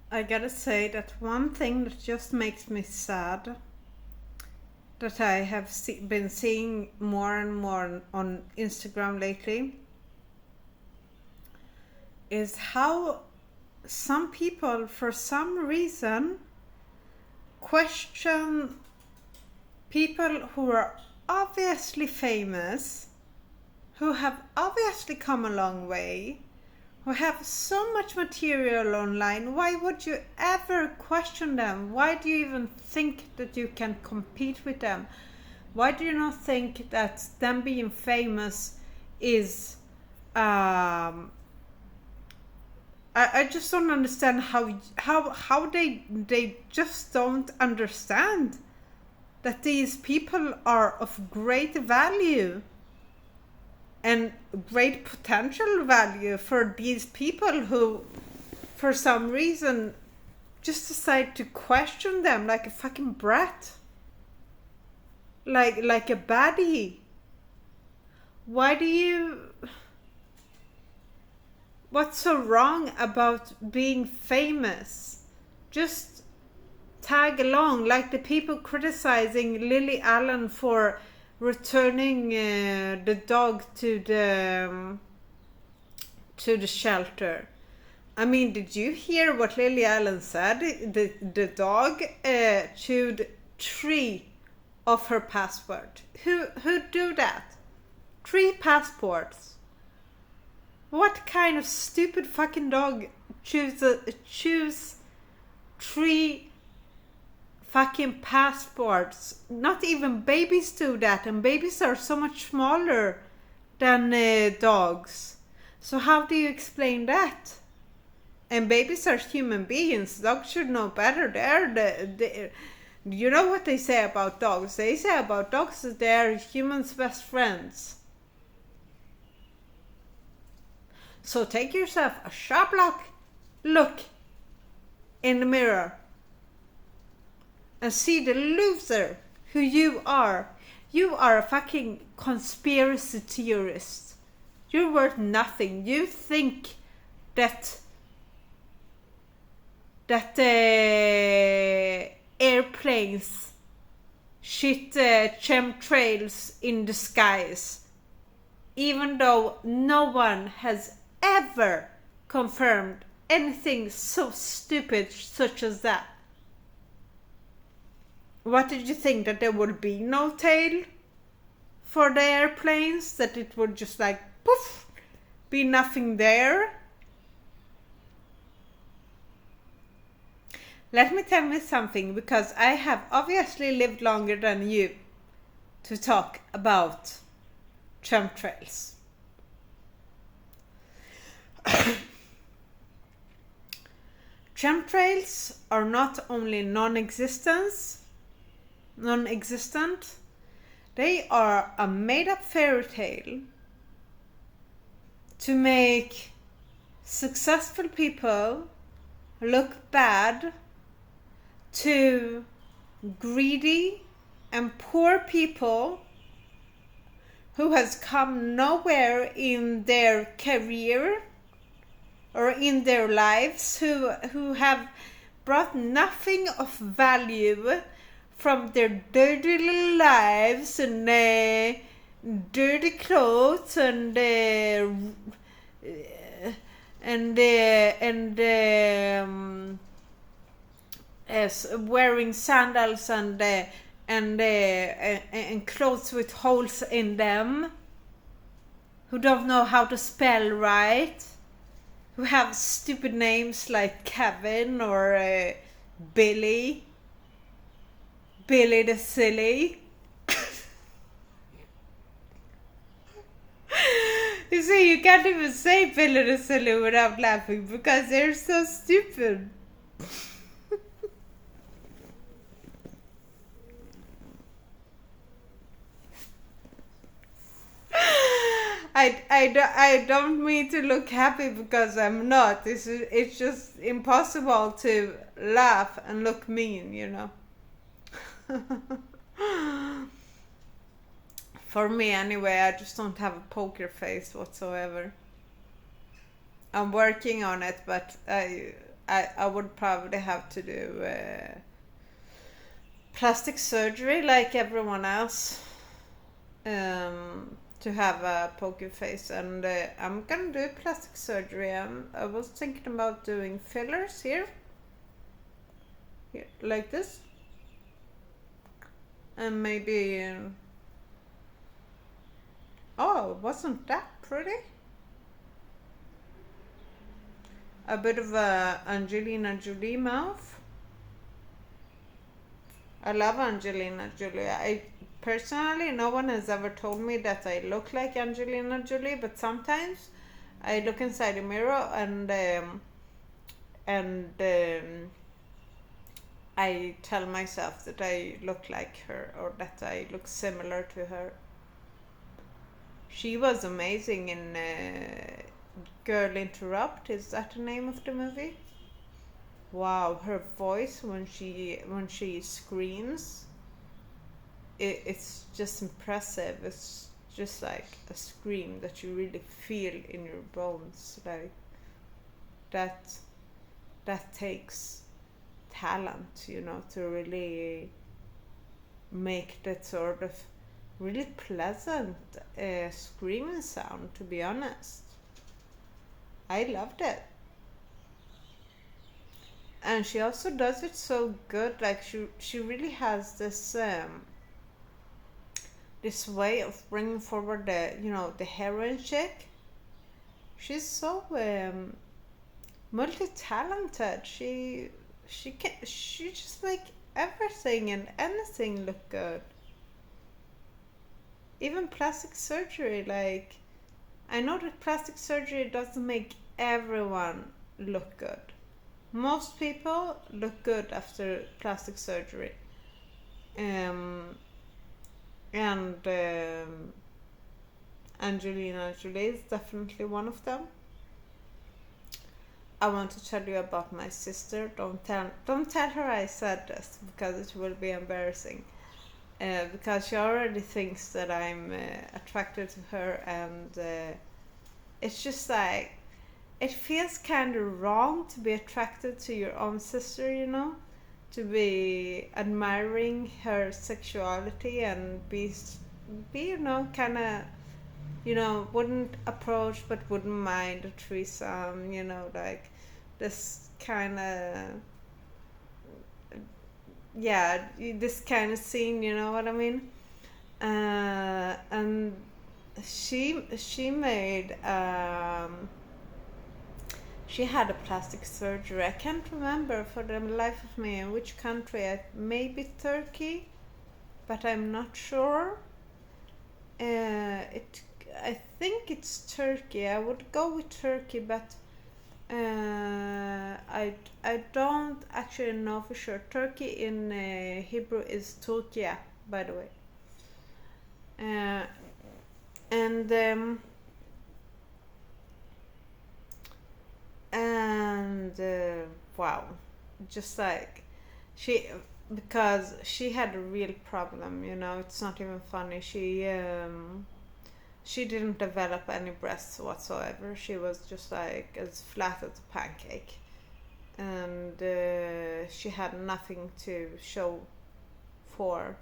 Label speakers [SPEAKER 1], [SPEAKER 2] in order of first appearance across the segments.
[SPEAKER 1] I gotta say that one thing that just makes me sad, that I have been seeing more and more on Instagram lately, is how some people, for some reason, question people who are obviously famous, who have obviously come a long way, who have so much material online. Why would you ever question them? Why do you even think that you can compete with them? Why do you not think that them being famous is I just don't understand how they just don't understand that these people are of great value and great potential value for these people who, for some reason, just decide to question them like a fucking brat, like a baddie. Why do you? What's so wrong about being famous? Just tag along, like the people criticizing Lily Allen for returning the dog to the shelter. I mean, did you hear what Lily Allen said? The dog chewed 3 of her passport. Who do that? 3 passports. What kind of stupid fucking dog chews 3 fucking passports? Not even babies do that, and babies are so much smaller than dogs. So how do you explain that? And babies are human beings. Dogs should know better. You know what they say about dogs? They say about dogs that they're humans' best friends. So take yourself a sharp look in the mirror and see the loser who you are. You are a fucking conspiracy theorist. You're worth nothing. You think that airplanes shit chemtrails in the skies, even though no one has ever confirmed anything so stupid such as that. What did you think, that there would be no tail for the airplanes, that it would just like poof, be nothing there? Let me tell you something, because I have obviously lived longer than you to talk about chemtrails. Chemtrails are not only non-existent, they are a made-up fairy tale to make successful people look bad to greedy and poor people who has come nowhere in their career or in their lives, who have brought nothing of value from their dirty little lives and dirty clothes and wearing sandals and clothes with holes in them, who don't know how to spell right, who have stupid names like Kevin or Billy the Silly. You see, you can't even say Billy the Silly without laughing because they're so stupid. I don't mean to look happy because I'm not. It's just impossible to laugh and look mean, you know. For me anyway, I just don't have a poker face whatsoever. I'm working on it, but I would probably have to do plastic surgery like everyone else, to have a poker face, and I'm gonna do plastic surgery. I was thinking about doing fillers here, like this, and maybe. Oh, wasn't that pretty? A bit of a Angelina Jolie mouth. I love Angelina Jolie. I personally, no one has ever told me that I look like Angelina Jolie, but sometimes I look inside the mirror and I tell myself that I look like her, or that I look similar to her. She was amazing in Girl Interrupt. Is that the name of the movie? Wow, her voice when she screams, it's just impressive. It's just like a scream that you really feel in your bones. Like that takes talent, to really make that sort of really pleasant screaming sound, to be honest. I loved it. And she also does it so good. Like she really has this way of bringing forward the heroine chick. She's so multi-talented. She just make everything and anything look good. Even plastic surgery. Like, I know that plastic surgery doesn't make everyone look good. Most people look good after plastic surgery. And Angelina Jolie is definitely one of them. I want to tell you about my sister. Don't tell her I said this, because it will be embarrassing. Because she already thinks that I'm attracted to her, and it's just like, it feels kind of wrong to be attracted to your own sister, to be admiring her sexuality and be kind of, wouldn't approach but wouldn't mind a threesome, like this kind of, yeah, this kind of scene, you know what I mean? And she made she had a plastic surgery. I can't remember for the life of me in which country. Maybe Turkey, but I'm not sure. I think it's Turkey. I would go with Turkey, but I don't actually know for sure. Turkey in Hebrew is Turkiya, by the way. And wow, just like because she had a real problem, it's not even funny. She didn't develop any breasts whatsoever. She was just like as flat as a pancake, and she had nothing to show for.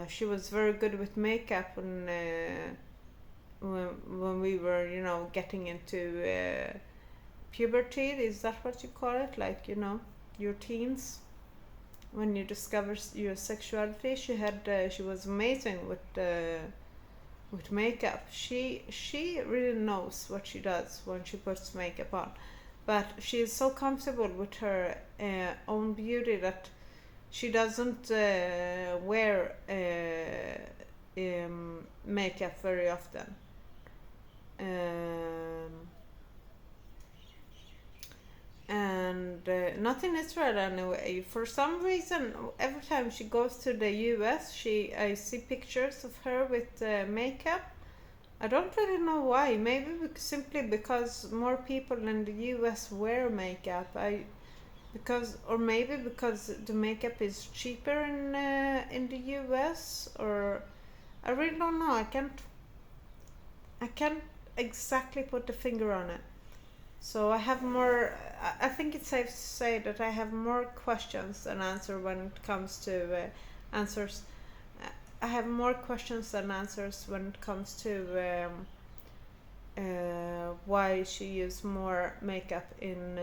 [SPEAKER 1] She was very good with makeup when we were, getting into puberty. Is that what you call it? Like, your teens, when you discover your sexuality. She was amazing with makeup. She really knows what she does when she puts makeup on, but she is so comfortable with her own beauty that she doesn't wear makeup very often. And not in Israel anyway. For some reason, every time she goes to the US, I see pictures of her with makeup. I don't really know why. Maybe simply because more people in the US wear makeup. Or maybe because the makeup is cheaper in the US, or I really don't know. I can't exactly put the finger on it. So I have more. I think it's safe to say that I have more questions than answers when it comes to answers. I have more questions than answers when it comes to why she used more makeup in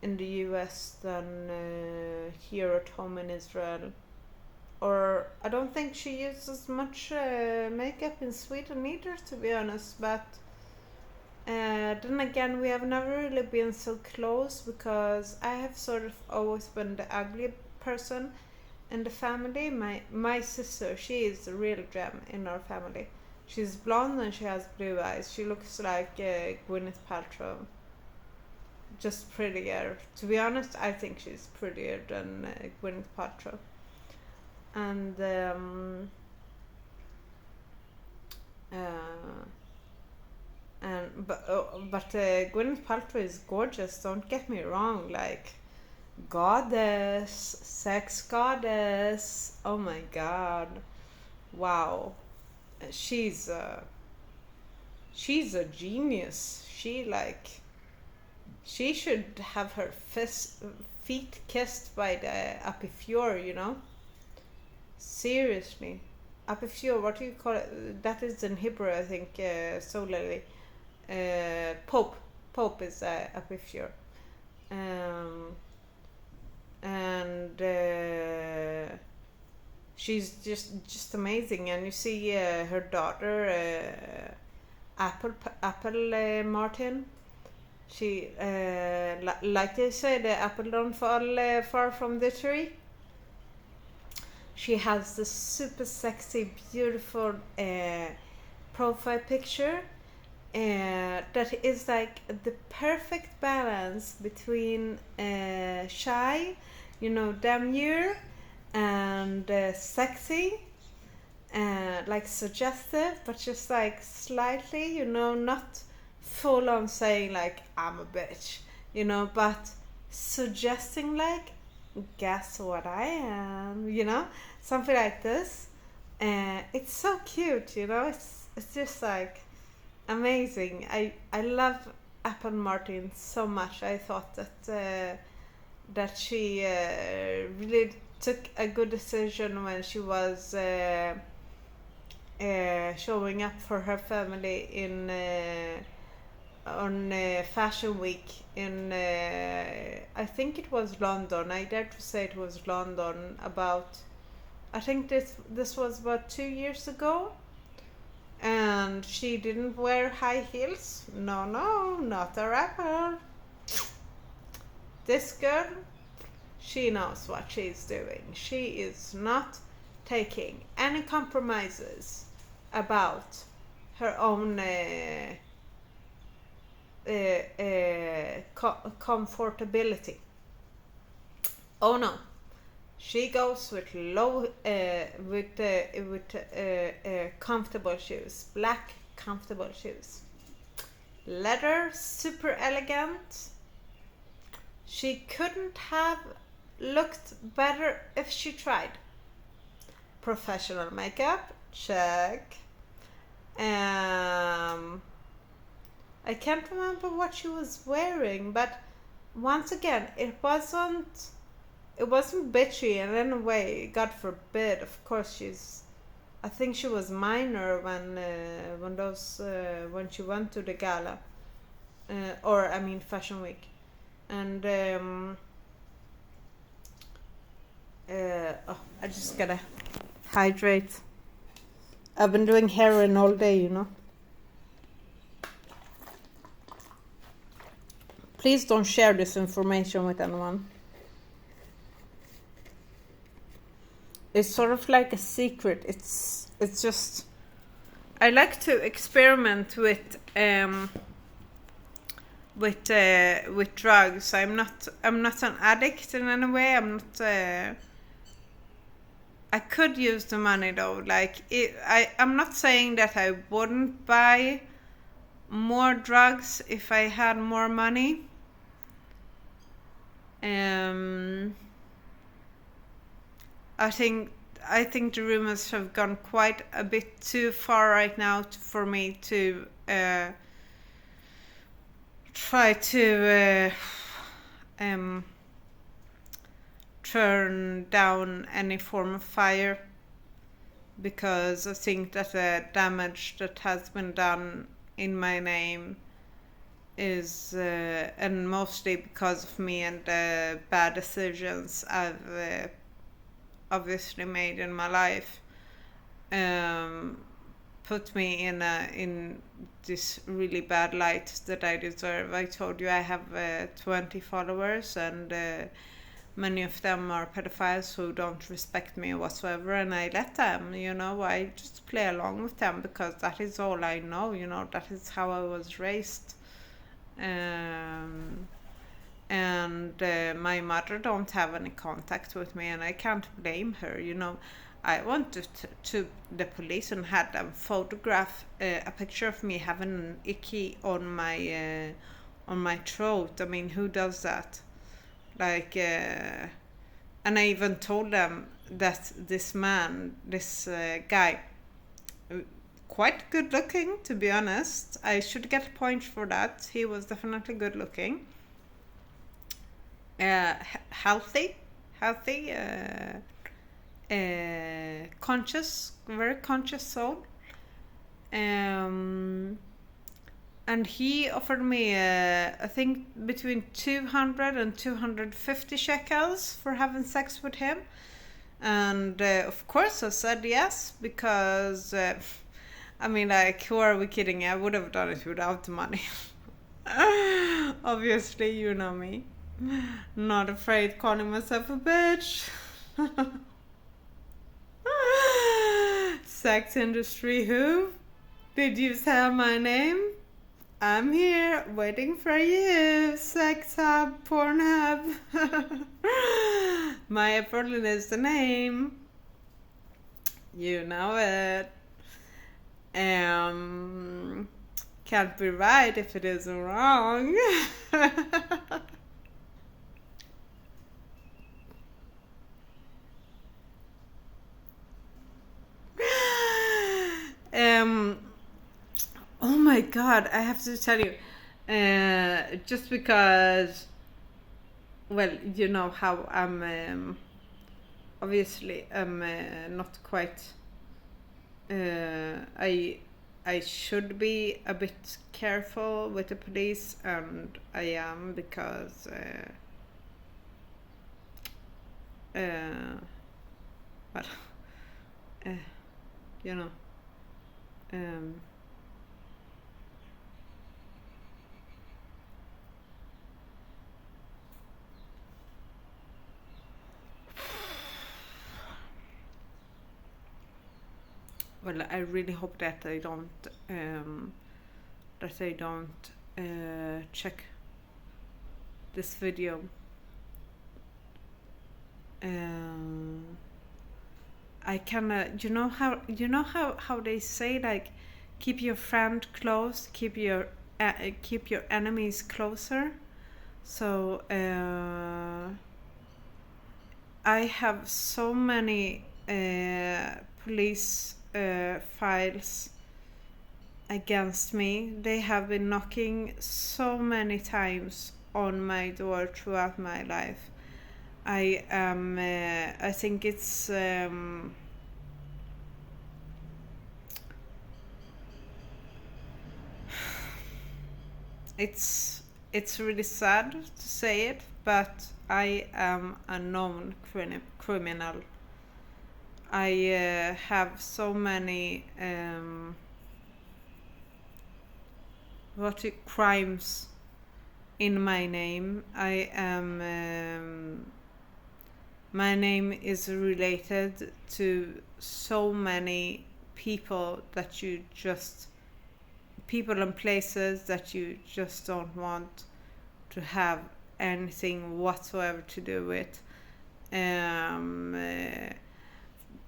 [SPEAKER 1] the U.S. than here at home in Israel. Or I don't think she uses much makeup in Sweden either, to be honest. But then again, we have never really been so close because I have sort of always been the ugly person in the family. My sister, she is a real gem in our family. She's blonde and she has blue eyes. She looks like Gwyneth Paltrow. Just prettier. To be honest, I think she's prettier than Gwyneth Paltrow. And but Gwyneth Paltrow is gorgeous. Don't get me wrong. Like, goddess, sex goddess. Oh my god, wow. She's a genius. She should have her feet kissed by the Apifior, you know. Seriously, Apifior. What do you call it? That is in Hebrew, I think. Solely, Pope is Apifior. And she's just amazing. And you see her daughter, Apple Martin. She like they say, the apple don't fall far from the tree. She has this super sexy, beautiful profile picture that is like the perfect balance between shy, demure, and sexy, like suggestive, but just like slightly, not full on saying like I'm a bitch, but suggesting like, guess what I am, something like this. It's so cute, it's just like amazing. I love Apple Martin so much. I thought that she really took a good decision when she was showing up for her family on Fashion Week in I think it was London. I dare to say it was London. I think this was about 2 years ago, and she didn't wear high heels. No, not a rapper. This girl, she knows what she's doing. She is not taking any compromises about her own comfortability. Oh no, she goes with comfortable shoes, black comfortable shoes, leather, super elegant. She couldn't have looked better if she tried. Professional makeup, check. I can't remember what she was wearing, but once again, it wasn't bitchy in any way. God forbid. Of course, I think she was minor when she went to the gala, Fashion Week, and I just gotta hydrate. I've been doing heroin all day, Please don't share this information with anyone. It's sort of like a secret. It's just, I like to experiment with drugs. I'm not an addict in any way. I could use the money though. I'm not saying that I wouldn't buy more drugs if I had more money. I think the rumors have gone quite a bit too far right now for me to try to turn down any form of fire, because I think that the damage that has been done in my name is, and mostly because of me and the bad decisions I've obviously made in my life, put me in this really bad light that I deserve. I told you I have 20 followers, and many of them are pedophiles who don't respect me whatsoever, and I let them, I just play along with them because that is all I know, that is how I was raised. And my mother don't have any contact with me, and I can't blame her. I went to the police and had them photograph a picture of me having an icky on my throat. I mean, who does that? Like, and I even told them that this guy, quite good looking, to be honest. I should get a point for that. He was definitely good looking. Healthy, conscious, very conscious soul. And he offered me, I think, between 200 and 250 shekels for having sex with him. And of course I said yes, because, who are we kidding? I would have done it without the money. Obviously, you know me. Not afraid calling myself a bitch. Sex industry who? Did you say my name? I'm here waiting for you, Sex Hub, Pornhub. Maya Berlin is the name. You know it. Can't be right if it isn't wrong. Oh my God, I have to tell you, just because, well, you know how I'm, obviously I'm not quite, I should be a bit careful with the police, and I am, because, but, you know, well, I really hope that I don't check this video. I can, how they say, like, keep your friend close, keep your enemies closer. So I have so many police files against me. They have been knocking so many times on my door throughout my life. I think it's it's really sad to say it, but I am a known criminal. I have so many crimes in my name. I am my name is related to so many people that people and places that you just don't want to have anything whatsoever to do with.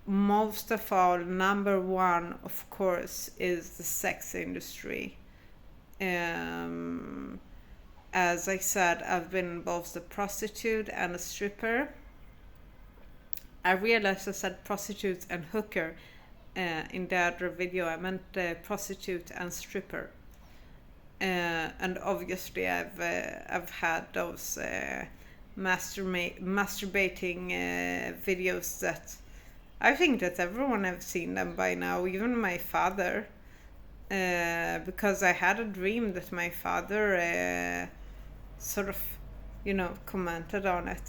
[SPEAKER 1] Most of all, number one, of course, is the sex industry. As I said, I've been both a prostitute and a stripper. I realized I said prostitute and hooker in the other video. I meant prostitute and stripper. and obviously I've had those masturbating videos that I think that everyone have seen them by now, even my father, because I had a dream that my father sort of, commented on it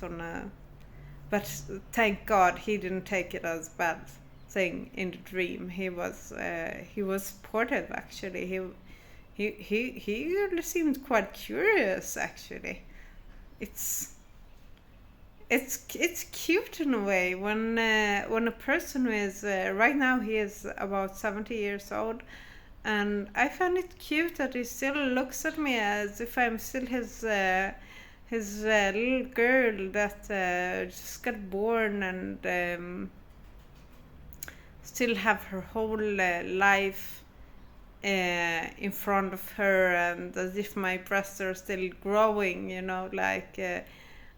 [SPEAKER 1] but thank God he didn't take it as bad thing in the dream. He was supportive actually. He really seemed quite curious actually. It's cute in a way when a person who is right now he is about 70 years old, and I find it cute that he still looks at me as if I'm still his little girl that just got born and still have her whole life in front of her, and as if my breasts are still growing,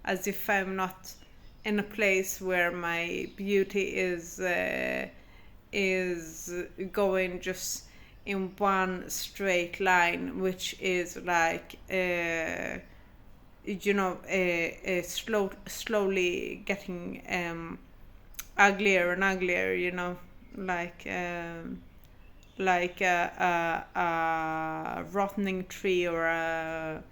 [SPEAKER 1] as if I'm not in a place where my beauty is going just in one straight line, which is like slowly getting uglier and uglier, like a rotting tree or a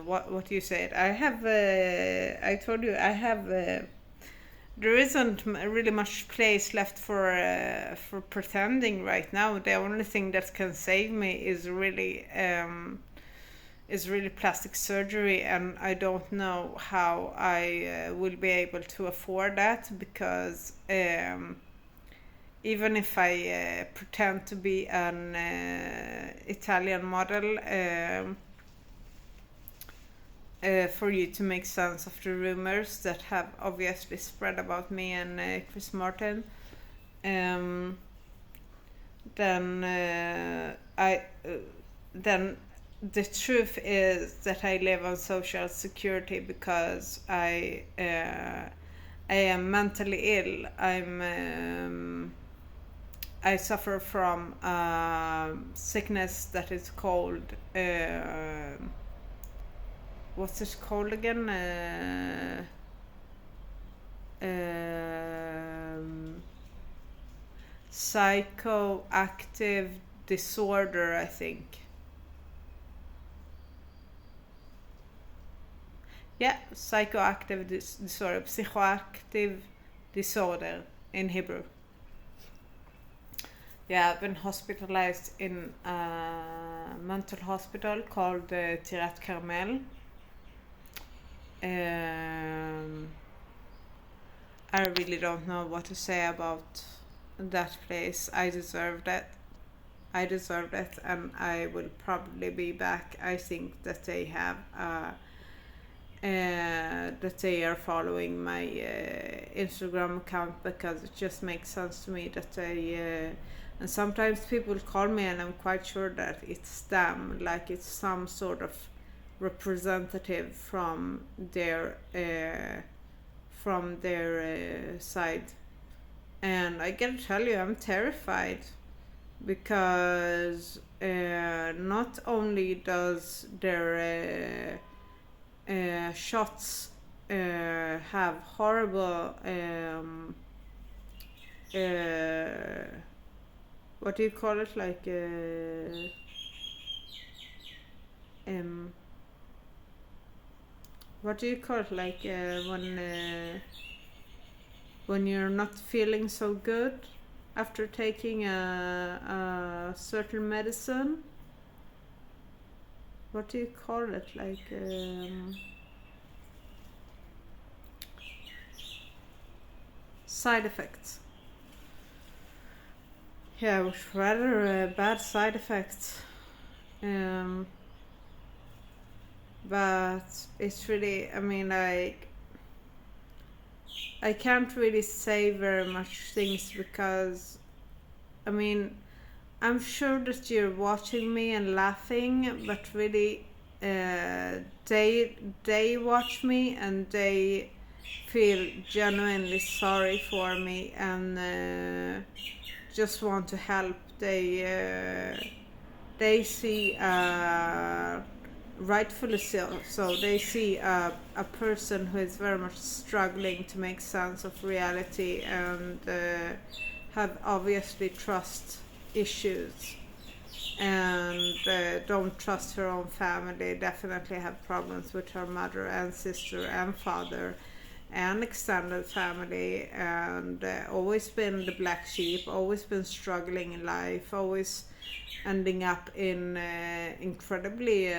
[SPEAKER 1] what do you say it? I told you I have there isn't really much place left for pretending right now. The only thing that can save me is really plastic surgery, and I don't know how I will be able to afford that, because even if I pretend to be an Italian model, for you to make sense of the rumors that have obviously spread about me and Chris Martin, then the truth is that I live on social security because I am mentally ill. I suffer from sickness that is called what's it called again? Psychoactive disorder, I think. Yeah, psychoactive disorder, psychoactive disorder in Hebrew. Yeah, I've been hospitalized in a mental hospital called Tirat Carmel. I really don't know what to say about that place. I deserved it, and I will probably be back. I think that they have that they are following my Instagram account, because it just makes sense to me that they and sometimes people call me and I'm quite sure that it's them, like it's some sort of representative from their side. And I gotta tell you, I'm terrified, because not only does their shots have horrible what do you call it, like what do you call it, like when you're not feeling so good after taking a certain medicine? What do you call it, like side effects? Yeah, which rather bad side effects. But it's really, I mean, like, I can't really say very much things, because, I mean, I'm sure that you're watching me and laughing, but really, they watch me and they feel genuinely sorry for me and just want to help. they see, rightfully so, they see a person who is very much struggling to make sense of reality and have obviously trust issues, and don't trust her own family, definitely have problems with her mother and sister and father and extended family, and always been the black sheep, always been struggling in life, always ending up in incredibly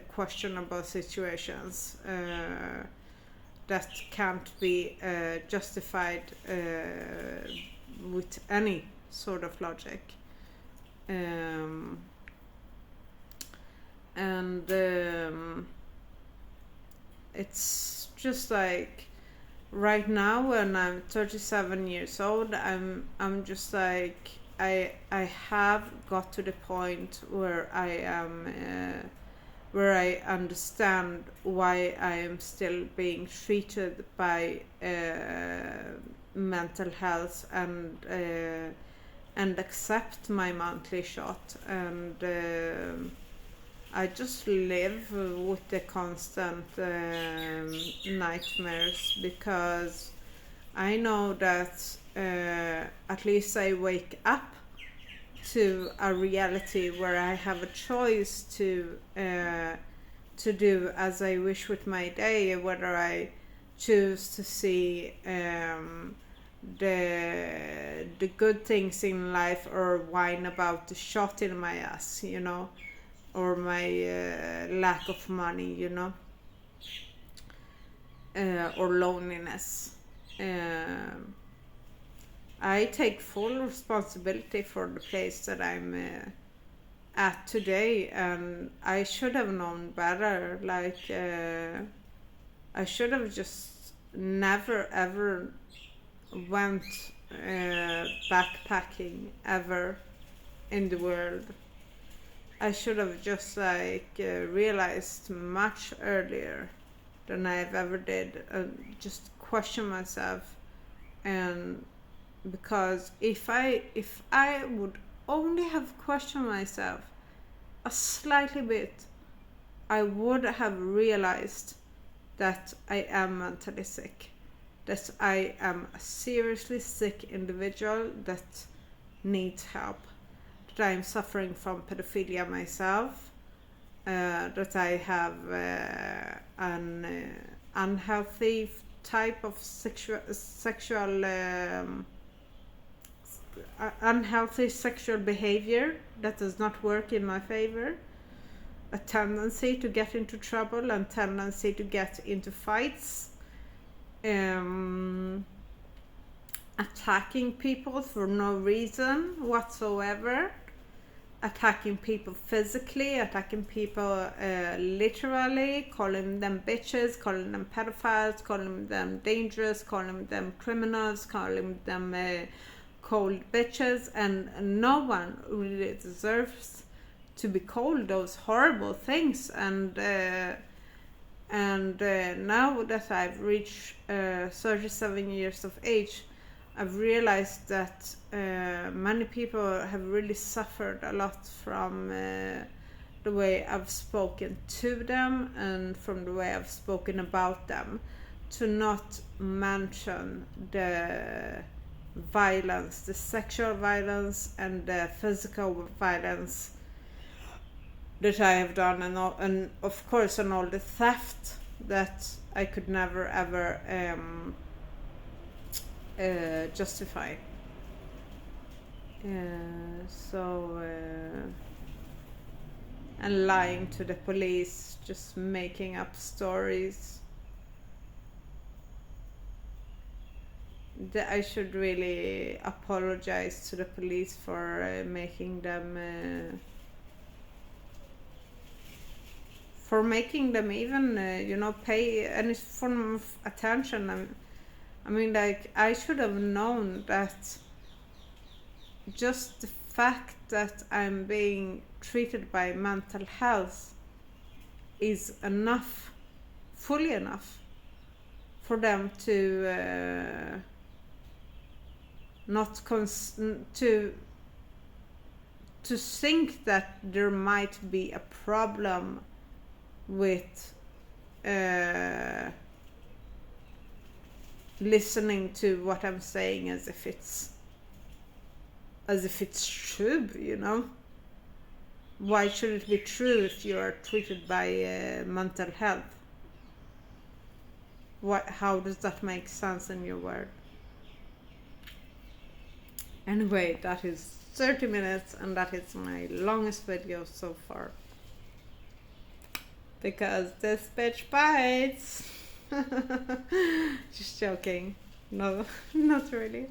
[SPEAKER 1] questionable situations that can't be justified with any sort of logic. And it's just like right now when I'm 37 years old, I'm just like I have got to the point where I am where I understand why I am still being treated by mental health and accept my monthly shot, and I just live with the constant nightmares, because I know that at least I wake up to a reality where I have a choice to do as I wish with my day, whether I choose to see the good things in life or whine about the shot in my ass, or my lack of money, or loneliness. I take full responsibility for the place that I'm at today, and I should have known better. Like, I should have just never ever went backpacking ever in the world. I should have just realized much earlier than I've ever did, just question myself. And because if I would only have questioned myself a slightly bit, I would have realized that I am mentally sick, that I am a seriously sick individual that needs help, that I'm suffering from pedophilia myself, that I have an unhealthy type of unhealthy sexual behavior that does not work in my favor, a tendency to get into trouble and tendency to get into fights, attacking people for no reason whatsoever, attacking people physically, attacking people literally, calling them bitches, calling them pedophiles, calling them dangerous, calling them criminals, calling them cold bitches, and no one really deserves to be called those horrible things. And now that I've reached 37 years of age, I've realized that many people have really suffered a lot from the way I've spoken to them and from the way I've spoken about them, to not mention the violence, the sexual violence and the physical violence that I have done, and of course on all the theft that I could never ever justify. And lying to the police, just making up stories. I should really apologize to the police for making them even pay any form of attention. I mean, like, I should have known that just the fact that I'm being treated by mental health is enough, fully enough, for them to to think that there might be a problem with listening to what I'm saying as if it's true, you know. Why should it be true if you are treated by mental health? How does that make sense in your world? Anyway, that is 30 minutes and that is my longest video so far. Because this bitch bites. Just joking. No, not really.